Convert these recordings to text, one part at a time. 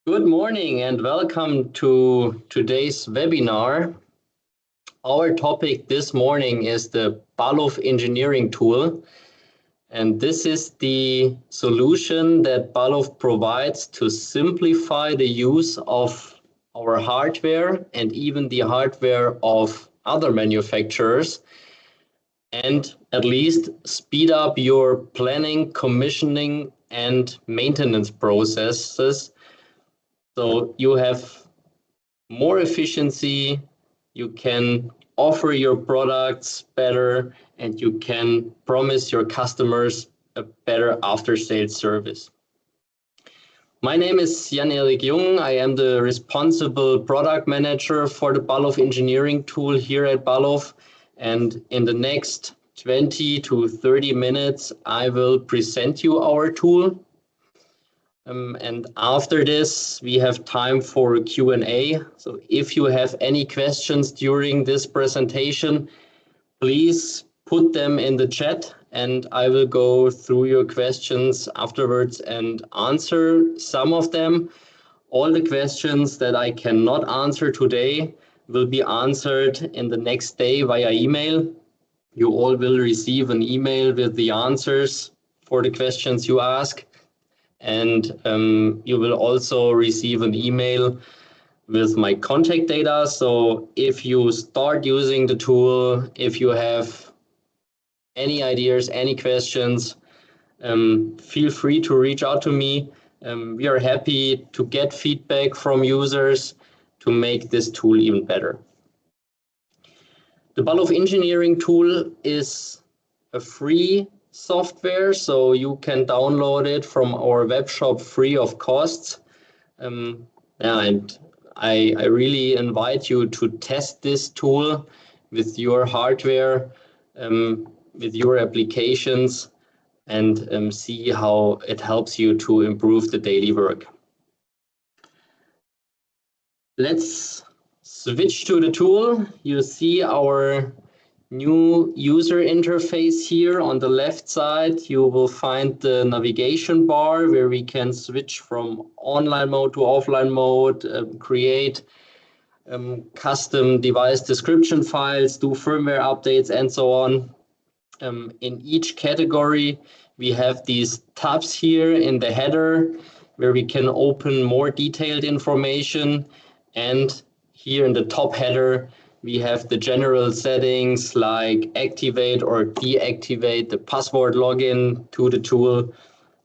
Good morning and welcome to today's webinar. Our topic this morning is the Balluff Engineering Tool, and this is the solution that Balluff provides to simplify the use of our hardware and even the hardware of other manufacturers, and at least speed up your planning, commissioning, and maintenance processes. So you have more efficiency, you can offer your products better, and you can promise your customers a better after-sales service. My name is Jan Erik Jung. I am the responsible product manager for the Balluff Engineering Tool here at Balluff. And in the next 20 to 30 minutes, I will present you our tool. And after this, we have time for Q&A. So if you have any questions during this presentation, please put them in the chat and I will go through your questions afterwards and answer some of them. All the questions that I cannot answer today will be answered in the next day via email. You all will receive an email with the answers for the questions you ask. And you will also receive an email with my contact data. So if you start using the tool, if you have any ideas, any questions, feel free to reach out to me. We are happy to get feedback from users to make this tool even better. The Balluff Engineering Tool is a free software, so you can download it from our web shop free of cost. And I really invite you to test this tool with your hardware, with your applications, and see how it helps you to improve the daily work. Let's switch to the tool. You see our new user interface here. On the left side, you will find the navigation bar where we can switch from online mode to offline mode, create custom device description files, do firmware updates, and so on. In each category, we have these tabs here in the header where we can open more detailed information, and here in the top header, we have the general settings like activate or deactivate the password login to the tool,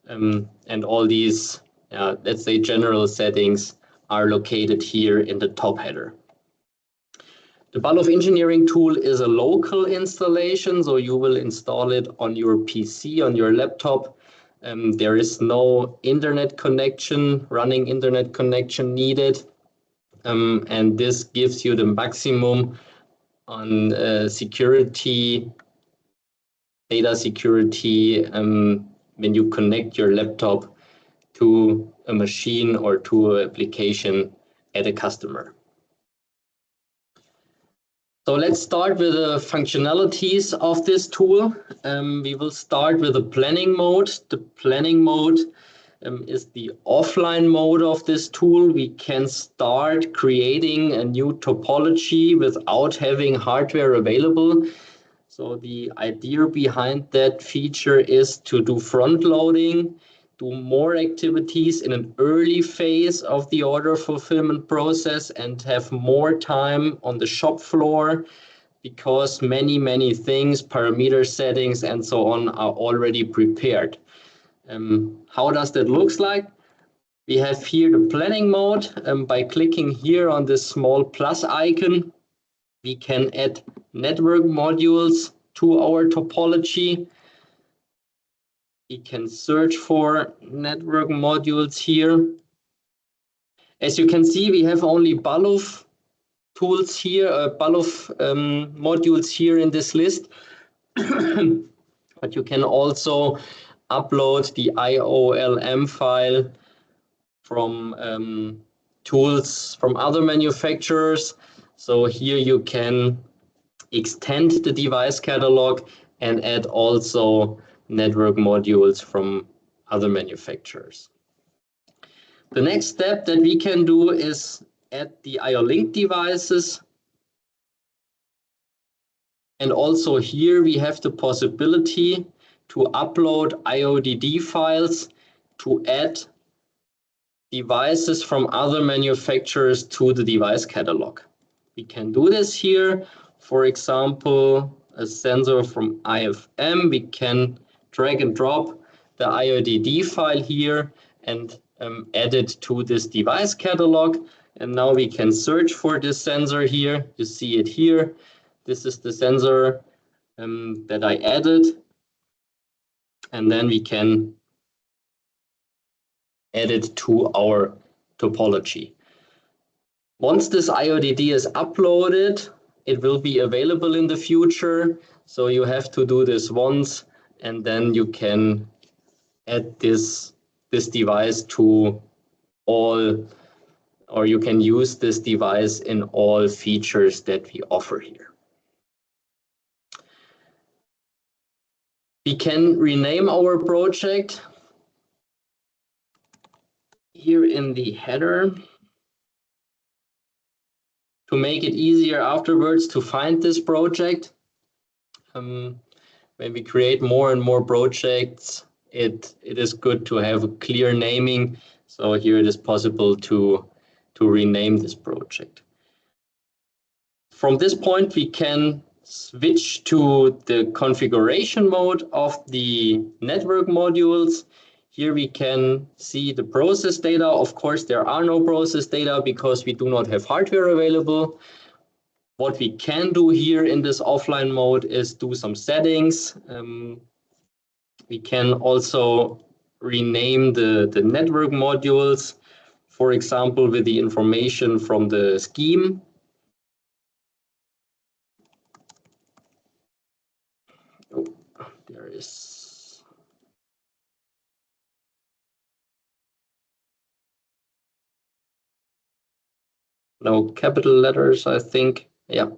and all these, let's say, general settings are located here in the top header. The Balluff Engineering Tool is a local installation, so you will install it on your PC, on your laptop. There is no internet connection, running internet connection needed. And this gives you the maximum on security, data security, when you connect your laptop to a machine or to an application at a customer. So let's start with the functionalities of this tool. We will start with the planning mode. The planning mode is the offline mode of this tool. We can start creating a new topology without having hardware available. So the idea behind that feature is to do front loading, do more activities in an early phase of the order fulfillment process and have more time on the shop floor because many things, parameter settings and so on are already prepared. How does that look like? We have here the planning mode. By clicking here on this small plus icon, we can add network modules to our topology. We can search for network modules here. As you can see, we have only Balluff tools here, Balluff modules here in this list. But you can also upload the IOLM file from tools from other manufacturers. So here you can extend the device catalog and add also network modules from other manufacturers. The next step that we can do is add the IO link devices. And also here we have the possibility to upload IODD files to add devices from other manufacturers to the device catalog. We can do this here. For example, a sensor from IFM, we can drag and drop the IODD file here and add it to this device catalog. And now we can search for this sensor here. You see it here. This is the sensor that I added. And then we can add it to our topology. Once this IODD is uploaded, it will be available in the future. So you have to do this once, and then you can add this device to all, or you can use this device in all features that we offer here. We can rename our project here in the header to make it easier afterwards to find this project. When we create more and more projects, it is good to have a clear naming. So here it is possible to rename this project. From this point, we can switch to the configuration mode of the network modules. Here we can see the process data. Of course, there are no process data because we do not have hardware available. What we can do here in this offline mode is do some settings. We can also rename the network modules, for example, with the information from the scheme. Oh, there is. No capital letters, I think. Yeah,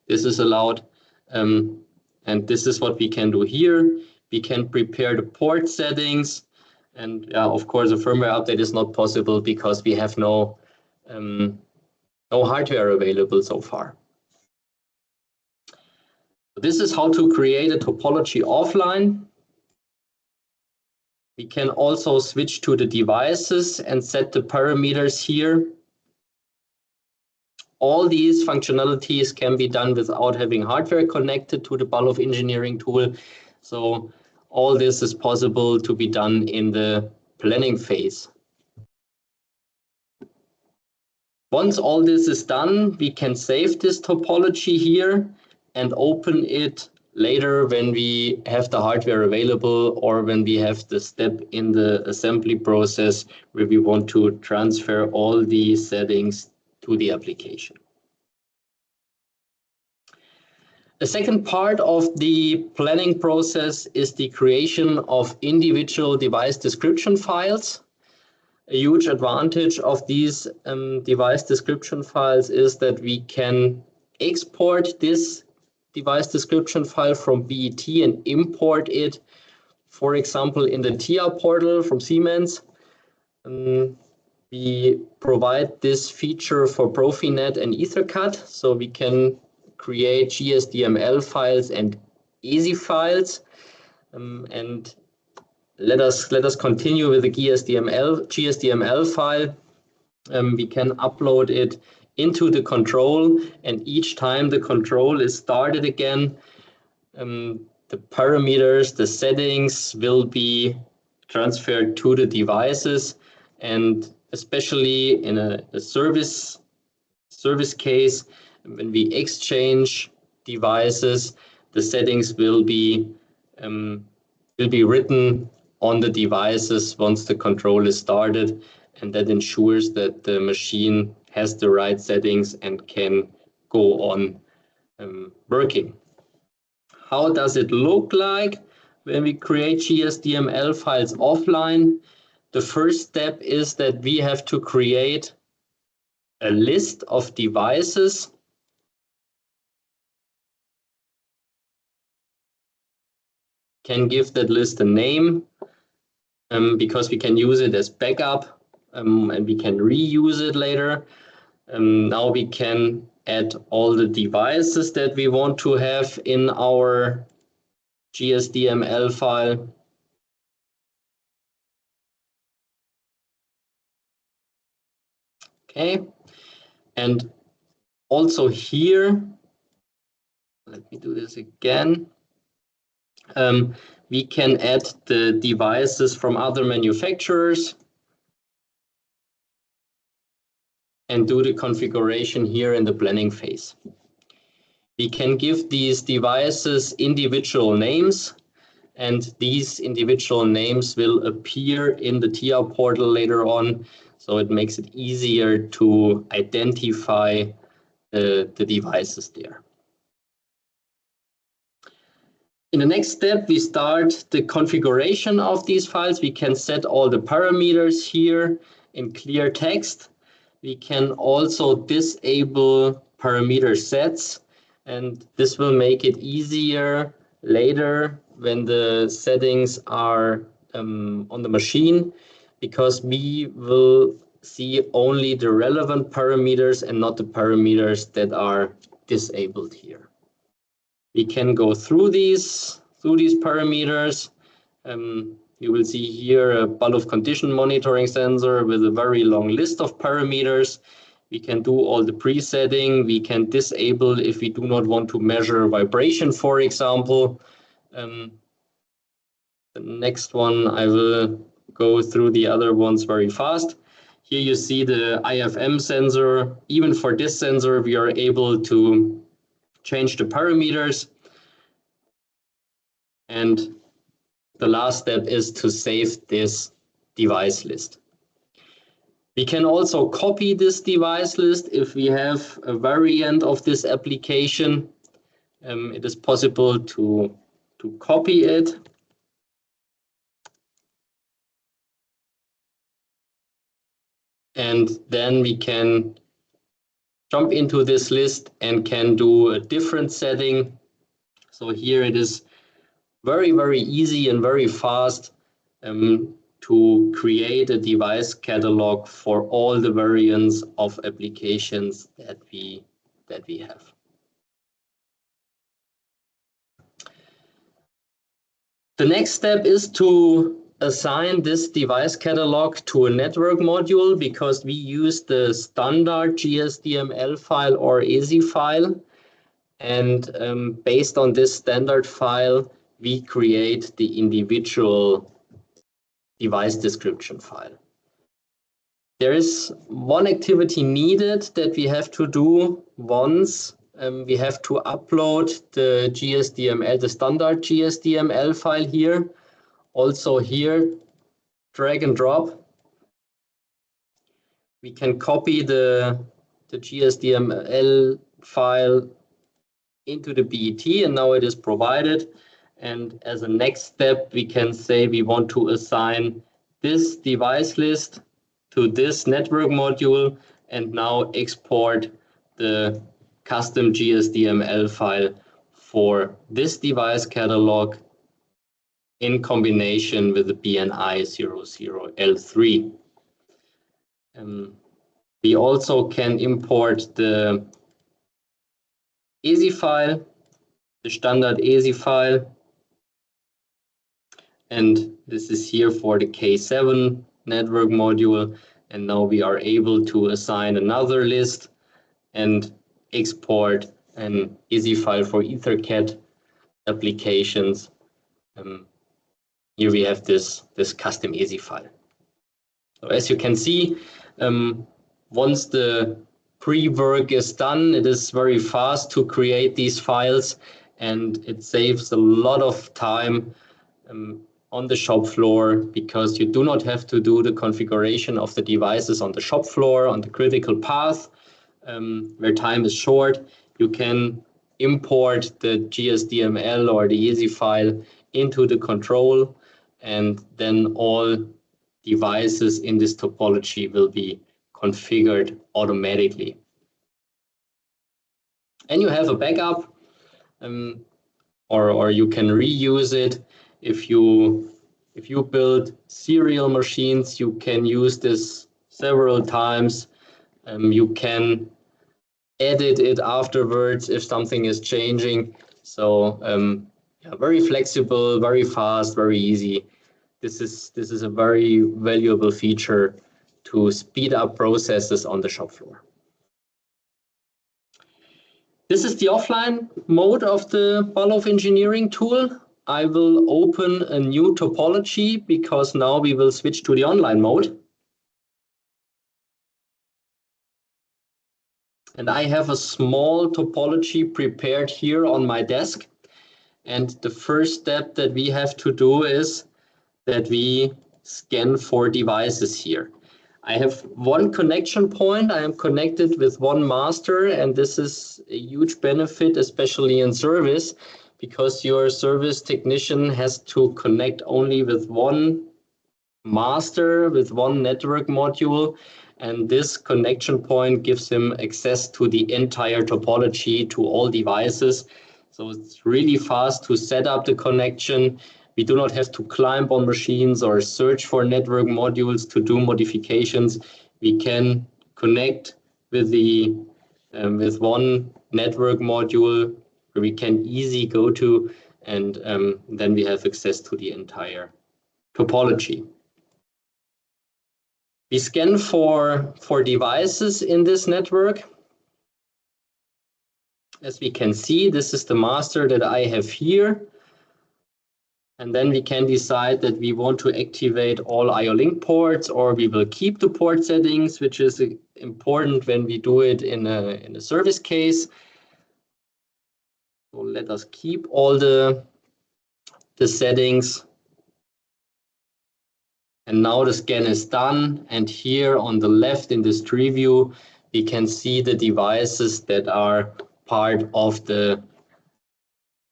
this is allowed. And this is what we can do here. We can prepare the port settings. And of course, a firmware update is not possible because we have no hardware available so far. This is how to create a topology offline. We can also switch to the devices and set the parameters here. All these functionalities can be done without having hardware connected to the Balluff Engineering Tool. So all this is possible to be done in the planning phase. Once all this is done, we can save this topology here and open it later when we have the hardware available or when we have the step in the assembly process where we want to transfer all the settings to the application. The second part of the planning process is the creation of individual device description files. A huge advantage of these device description files is that we can export this device description file from BET and import it, for example, in the TIA portal from Siemens. We provide this feature for Profinet and EtherCAT, so we can create GSDML files and EASY files. And let us continue with the GSDML file. We can upload it into the control, and each time the control is started again, the parameters, the settings will be transferred to the devices, and especially in a service case, when we exchange devices, the settings will be written on the devices once the control is started, and that ensures that the machine has the right settings and can go on working. How does it look like when we create GSDML files offline? The first step is that we have to create a list of devices. Can give that list a name because we can use it as backup and we can reuse it later. Now we can add all the devices that we want to have in our GSDML file. Okay, and also here, let me do this again. We can add the devices from other manufacturers and do the configuration here in the planning phase. We can give these devices individual names, and these individual names will appear in the TIA portal later on, so it makes it easier to identify the devices there. In the next step, we start the configuration of these files. We can set all the parameters here in clear text. We can also disable parameter sets, and this will make it easier later when the settings are on the machine, because we will see only the relevant parameters and not the parameters that are disabled here. We can go through these parameters. You will see here a Balluff condition monitoring sensor with a very long list of parameters. We can do all the presetting. We can disable if we do not want to measure vibration, for example. The next one, I will go through the other ones very fast. Here you see the IFM sensor. Even for this sensor, we are able to change the parameters. And the last step is to save this device list. We can also copy this device list if we have a variant of this application. It is possible to copy it. And then we can jump into this list and can do a different setting. So here it is very, very easy and very fast to create a device catalog for all the variants of applications that we have. The next step is to assign this device catalog to a network module, because we use the standard GSDML file or ESI file. And based on this standard file, we create the individual device description file. There is one activity needed that we have to do once. We have to upload the GSDML, the standard GSDML file here. Also here, drag and drop. We can copy the GSDML file into the BET, and now it is provided. And as a next step, we can say we want to assign this device list to this network module, and now export the custom GSDML file for this device catalog in combination with the BNI 00L3. We also can import the ESI file, the standard ESI file. And this is here for the K7 network module. And now we are able to assign another list and export an ESI file for EtherCAT applications. Here we have this custom ESI file. So as you can see, once the pre-work is done, it is very fast to create these files, and it saves a lot of time on the shop floor, because you do not have to do the configuration of the devices on the shop floor, on the critical path, where time is short. You can import the GSDML or the ESI file into the control, and then all devices in this topology will be configured automatically. And you have a backup, or you can reuse it. If you build serial machines, you can use this several times. You can edit it afterwards if something is changing. So yeah, very flexible, very fast, very easy. This is a very valuable feature to speed up processes on the shop floor. This is the offline mode of the Balluff Engineering Tool. I will open a new topology because now we will switch to the online mode. And I have a small topology prepared here on my desk. And the first step that we have to do is that we scan for devices here. I have one connection point. I am connected with one master, and this is a huge benefit, especially in service, because your service technician has to connect only with one master, with one network module, and this connection point gives him access to the entire topology, to all devices. So it's really fast to set up the connection. We do not have to climb on machines or search for network modules to do modifications. We can connect with the with one network module where we can easily go to, and then we have access to the entire topology. We scan for devices in this network. As we can see, this is the master that I have here. And then we can decide that we want to activate all IO link ports, or we will keep the port settings, which is important when we do it in a service case. So let us keep all the settings. And now the scan is done. And here on the left in this tree view, we can see the devices that are part of the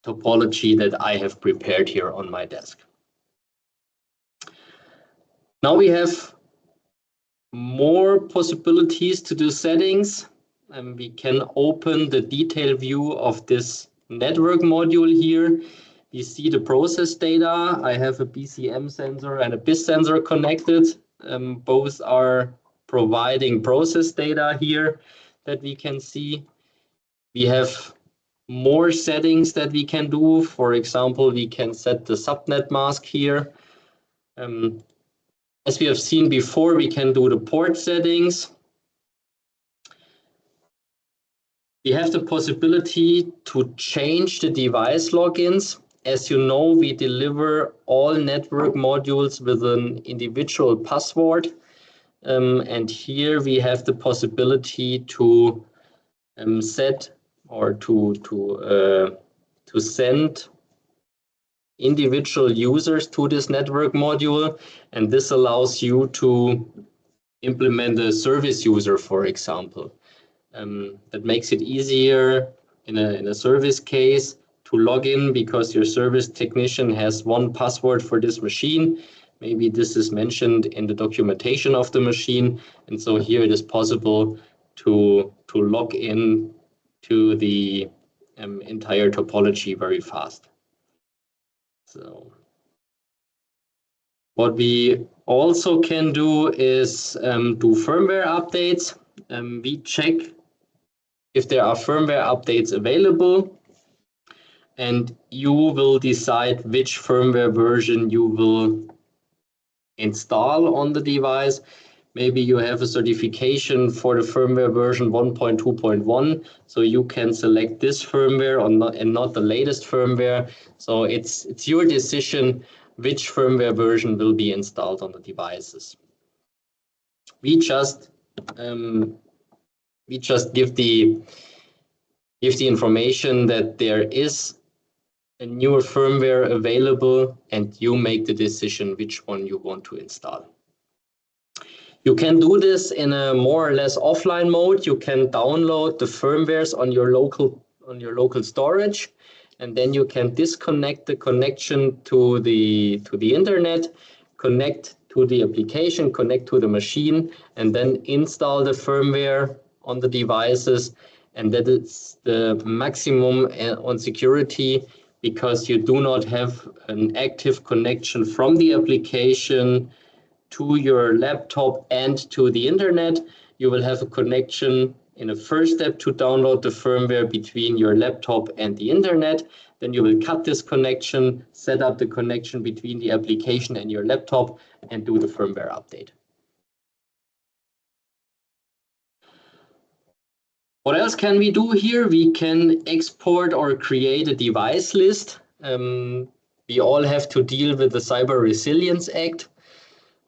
topology that I have prepared here on my desk. Now we have more possibilities to do settings, and we can open the detail view of this network module here. We see the process data. I have a BCM sensor and a BIS sensor connected. Both are providing process data here that we can see. We have more settings that we can do. For example, we can set the subnet mask here. As we have seen before, we can do the port settings. We have the possibility to change the device logins. As you know, we deliver all network modules with an individual password. And here we have the possibility to set or to send individual users to this network module, and this allows you to implement a service user, for example. That makes it easier in a service case to log in, because your service technician has one password for this machine. Maybe this is mentioned in the documentation of the machine, and so here it is possible to log in to the entire topology very fast. So what we also can do is do firmware updates. We check if there are firmware updates available, and you will decide which firmware version you will install on the device. Maybe you have a certification for the firmware version 1.2.1, so you can select this firmware and not the latest firmware. So it's your decision which firmware version will be installed on the devices. We just give the information that there is a newer firmware available, and you make the decision which one you want to install. You can do this in a more or less offline mode. You can download the firmwares on your local storage, and then you can disconnect the connection to the internet, connect to the application, connect to the machine, and then install the firmware on the devices. And that is the maximum on security, because you do not have an active connection from the application to your laptop and to the internet. You will have a connection in a first step to download the firmware between your laptop and the internet. Then you will cut this connection, set up the connection between the application and your laptop, and do the firmware update. What else can we do here? We can export or create a device list. We all have to deal with the Cyber Resilience Act.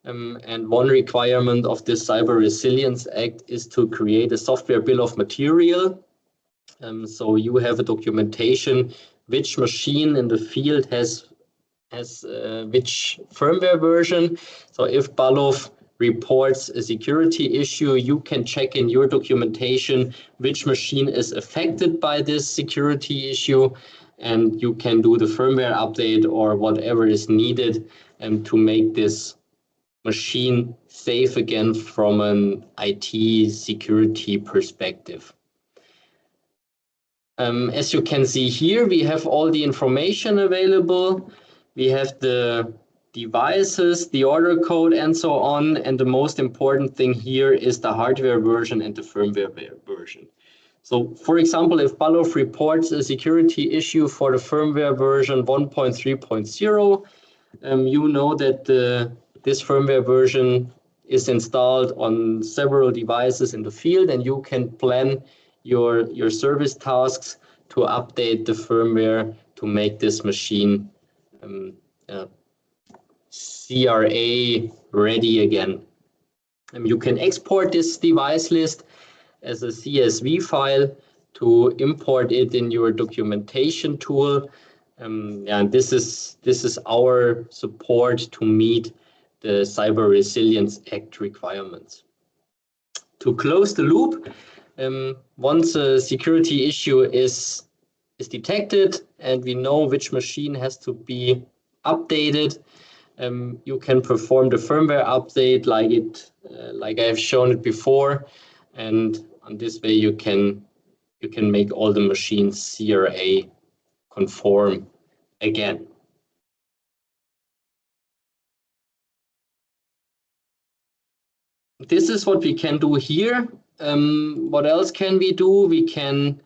And one requirement of this Cyber Resilience Act is to create a software bill of material. So you have a documentation which machine in the field has which firmware version. So if Balluff reports a security issue, you can check in your documentation which machine is affected by this security issue, and you can do the firmware update or whatever is needed to make this machine safe again from an IT security perspective. As you can see here, we have all the information available. We have the devices, the order code, and so on. And the most important thing here is the hardware version and the firmware version. So, for example, if Balluff reports a security issue for the firmware version 1.3.0, you know that this firmware version is installed on several devices in the field, and you can plan your service tasks to update the firmware to make this machine CRA ready again. You can export this device list as a CSV file to import it in your documentation tool. And this is our support to meet the Cyber Resilience Act requirements. To close the loop, once a security issue is detected and we know which machine has to be updated, you can perform the firmware update like I have shown it before, and on this way you can make all the machines CRA conform again. This is what we can do here. What else can we do? We can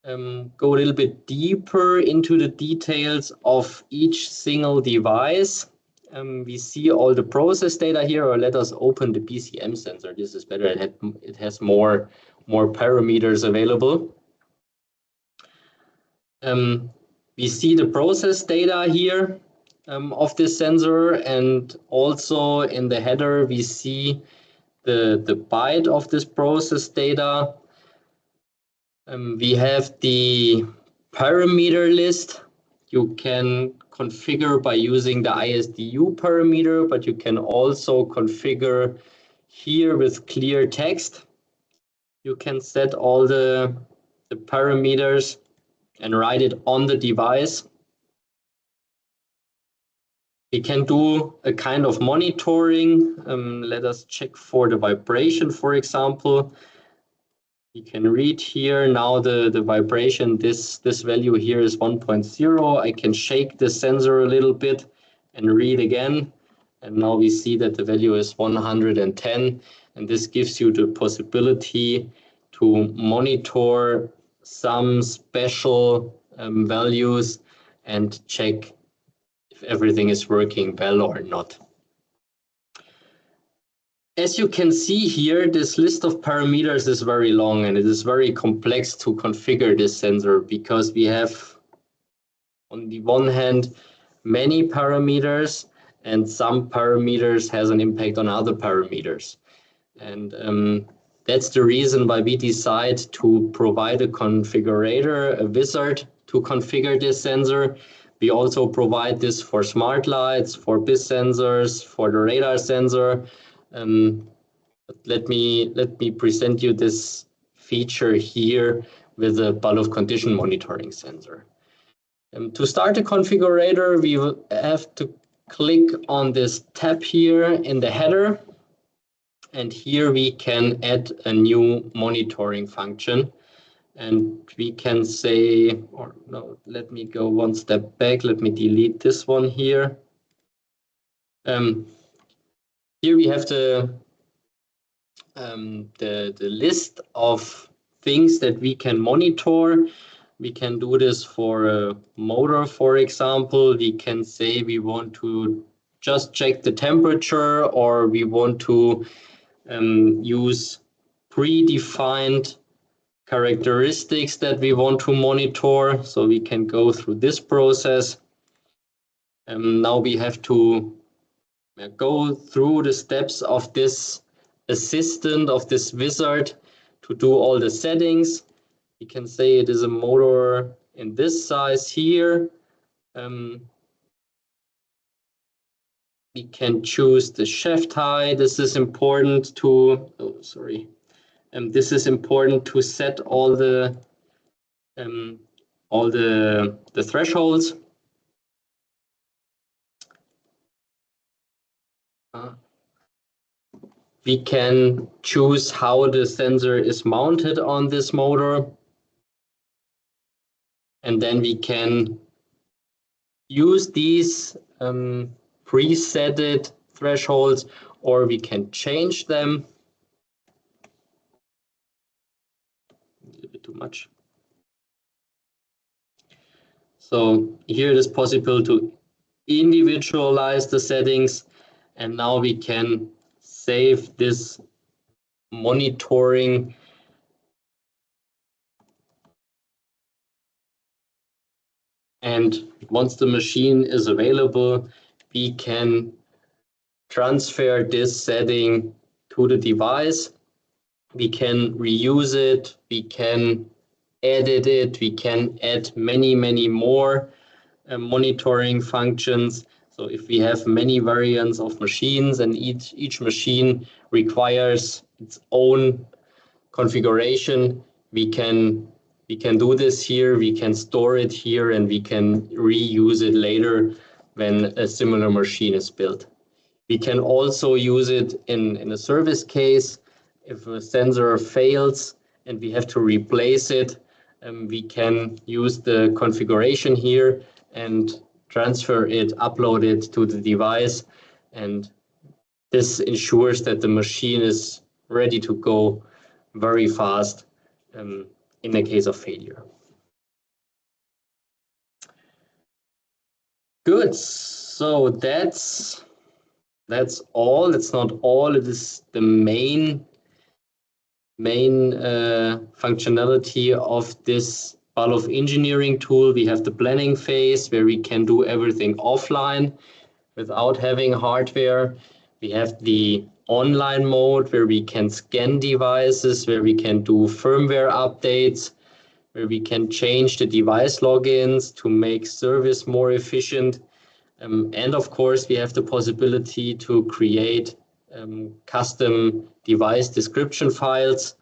go a little bit deeper into the details of each single device. We see all the process data here, or let us open the BCM sensor. This is better. It has more parameters available. We see the process data here of this sensor, and also in the header we see the byte of this process data. We have the parameter list. You can configure by using the ISDU parameter, but you can also configure here with clear text. You can set all the parameters and write it on the device. We can do a kind of monitoring. Let us check for the vibration, for example. You can read here now the vibration. This value here is 1.0. I can shake the sensor a little bit and read again. And now we see that the value is 110. And this gives you the possibility to monitor some special values and check if everything is working well or not. As you can see here, this list of parameters is very long and it is very complex to configure this sensor because we have, on the one hand, many parameters, and some parameters has an impact on other parameters. And that's the reason why we decide to provide a configurator, a wizard, to configure this sensor. We also provide this for smart lights, for BIS sensors, for the radar sensor. But let me present you this feature here with the Balluff condition monitoring sensor. To start the configurator, we will have to click on this tab here in the header, and here we can add a new monitoring function. And we can say, or no, let me go one step back. Let me delete this one here. Here we have the list of things that we can monitor. We can do this for a motor, for example. We can say we want to just check the temperature, or we want to use predefined characteristics that we want to monitor. So we can go through this process. Now we have to go through the steps of this assistant, of this wizard, to do all the settings. We can say it is a motor in this size here. We can choose the shaft height. This is important to, this is important to set all the thresholds. We can choose how the sensor is mounted on this motor. And then we can use these presetted thresholds, or we can change them. A little bit too much. So here it is possible to individualize the settings, and now we can save this monitoring and once the machine is available, we can transfer this setting to the device. We can reuse it, we can edit it, we can add many more monitoring functions. So if we have many variants of machines and each machine requires its own configuration, we can do this here, we can store it here, and we can reuse it later when a similar machine is built. We can also use it in a service case. If a sensor fails and we have to replace it, we can use the configuration here and transfer it, upload it to the device, and this ensures that the machine is ready to go very fast in the case of failure. Good, so that's all. It's not all, it is the main functionality of this Balluff Engineering Tool. We have the planning phase where we can do everything offline without having hardware. We have the online mode where we can scan devices, where we can do firmware updates, where we can change the device logins to make service more efficient. And of course, we have the possibility to create custom device description files.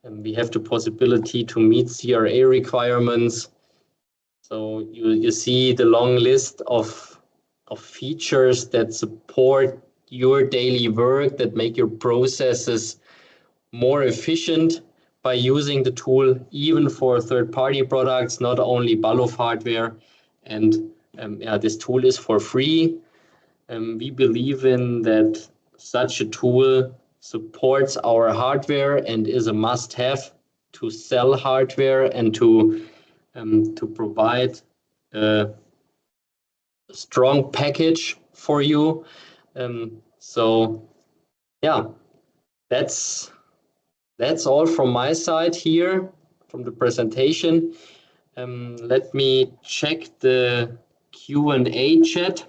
And we have the possibility to meet CRA requirements. So you see the long list of features that support your daily work, that make your processes more efficient by using the tool, even for third-party products, not only Balluff hardware. And this tool is for free. We believe in that such a tool supports our hardware and is a must-have to sell hardware and to provide a strong package for you. So yeah, that's all from my side here from the presentation. Let me check the Q&A chat.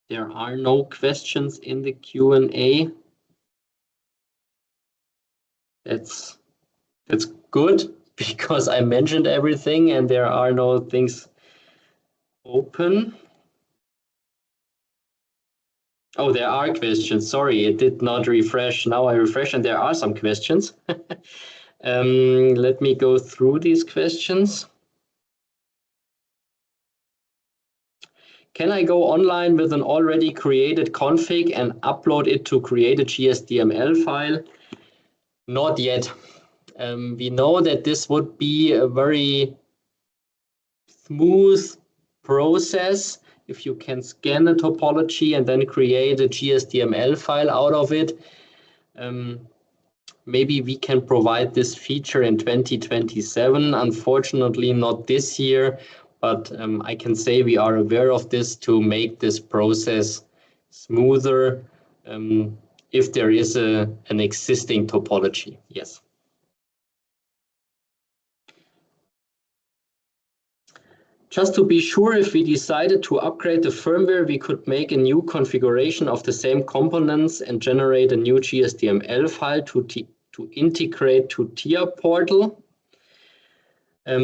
There are no questions in the Q&A. That's good, because I mentioned everything and there are no things open. Oh, there are questions. Sorry, it did not refresh. Now I refresh and there are some questions. Let me go through these questions. Can I go online with an already created config and upload it to create a GSDML file? Not yet. We know that this would be a very smooth process if you can scan a topology and then create a GSDML file out of it. Maybe we can provide this feature in 2027. Unfortunately, not this year, but I can say we are aware of this to make this process smoother if there is an existing topology. Yes. Just to be sure, if we decided to upgrade the firmware, we could make a new configuration of the same components and generate a new GSDML file to integrate to TIA portal. A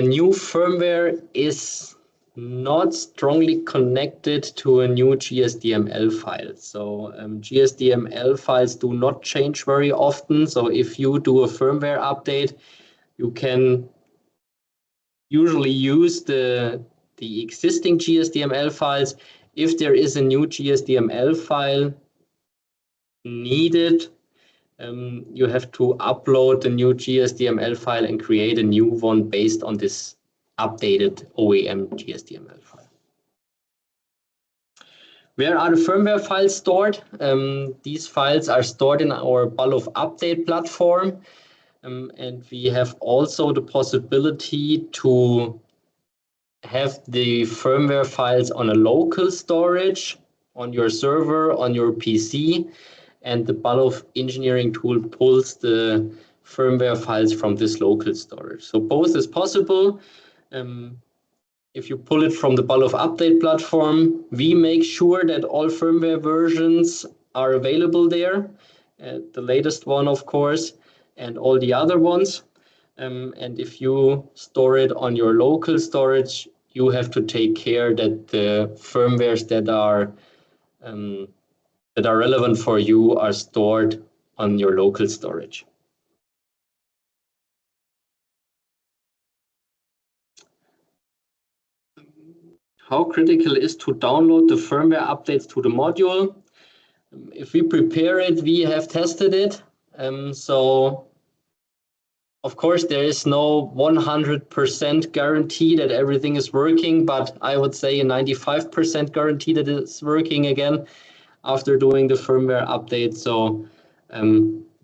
new firmware is not strongly connected to a new GSDML file. So GSDML files do not change very often. So if you do a firmware update, you can usually use the existing GSDML files. If there is a new GSDML file needed, you have to upload the new GSDML file and create a new one based on this updated OEM GSDML file. Where are the firmware files stored? These files are stored in our Balluff update platform. And we have also the possibility to have the firmware files on a local storage, on your server, on your PC, and the Balluff Engineering Tool pulls the firmware files from this local storage. So both is possible. If you pull it from the Balluff update platform, we make sure that all firmware versions are available there, the latest one, of course, and all the other ones. And if you store it on your local storage, you have to take care that the firmwares that are relevant for you are stored on your local storage. How critical is to download the firmware updates to the module? If we prepare it, we have tested it. So of course, there is no 100% guarantee that everything is working, but I would say a 95% guarantee that it's working again after doing the firmware update. So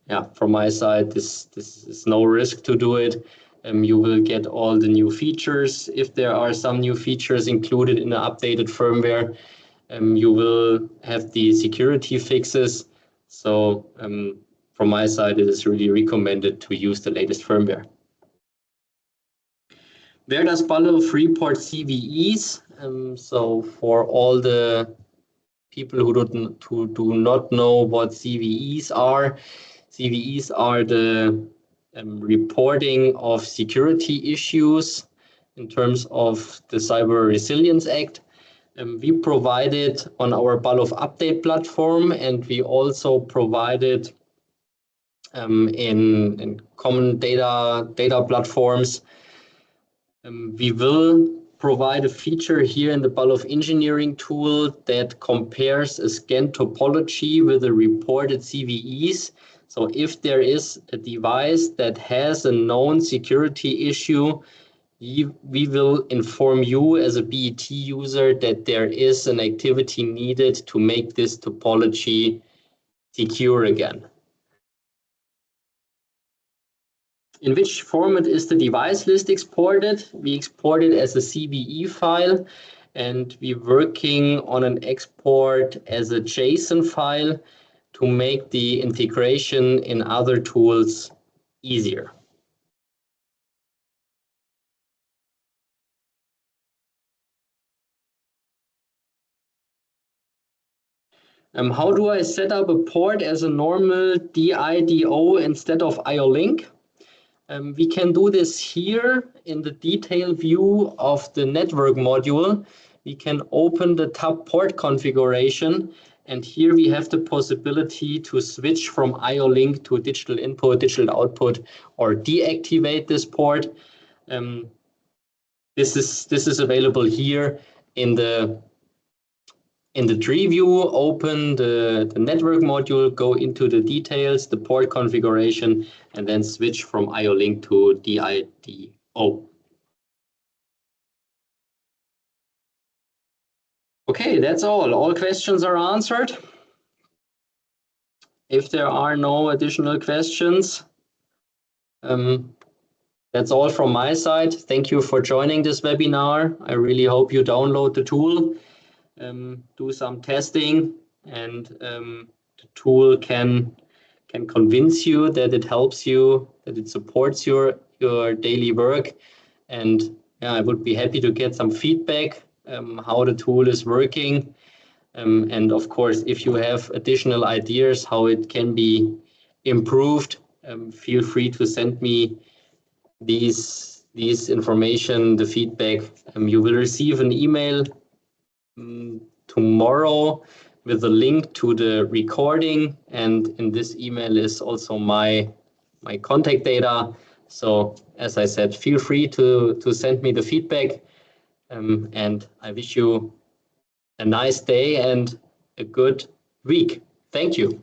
yeah, from my side, this is no risk to do it. You will get all the new features. If there are some new features included in the updated firmware, you will have the security fixes. So from my side, it is really recommended to use the latest firmware. Where does Balluff report CVEs? So for all the people who do not know what CVEs are the reporting of security issues in terms of the Cyber Resilience Act. We provide it on our Balluff update platform, and we also provide it in common data platforms. We will provide a feature here in the Balluff Engineering Tool that compares a scan topology with the reported CVEs. So if there is a device that has a known security issue, we will inform you as a BET user that there is an activity needed to make this topology secure again. In which format is the device list exported? We export it as a CVE file, and we're working on an export as a JSON file to make the integration in other tools easier. How do I set up a port as a normal DIDO instead of IO-Link? We can do this here in the detail view of the network module. We can open the tab port configuration, and here we have the possibility to switch from IO-Link to digital input, digital output, or deactivate this port. This is available here in the tree view. Open the network module, go into the details, the port configuration, and then switch from IO-Link to DIDO. Okay, that's all. All questions are answered. If there are no additional questions, that's all from my side. Thank you for joining this webinar. I really hope you download the tool, do some testing, and the tool can convince you that it helps you, that it supports your daily work. And yeah, I would be happy to get some feedback how the tool is working. And of course, if you have additional ideas how it can be improved, feel free to send me these information, the feedback. You will receive an email tomorrow with a link to the recording, and in this email is also my contact data. So as I said, feel free to send me the feedback, and I wish you a nice day and a good week. Thank you.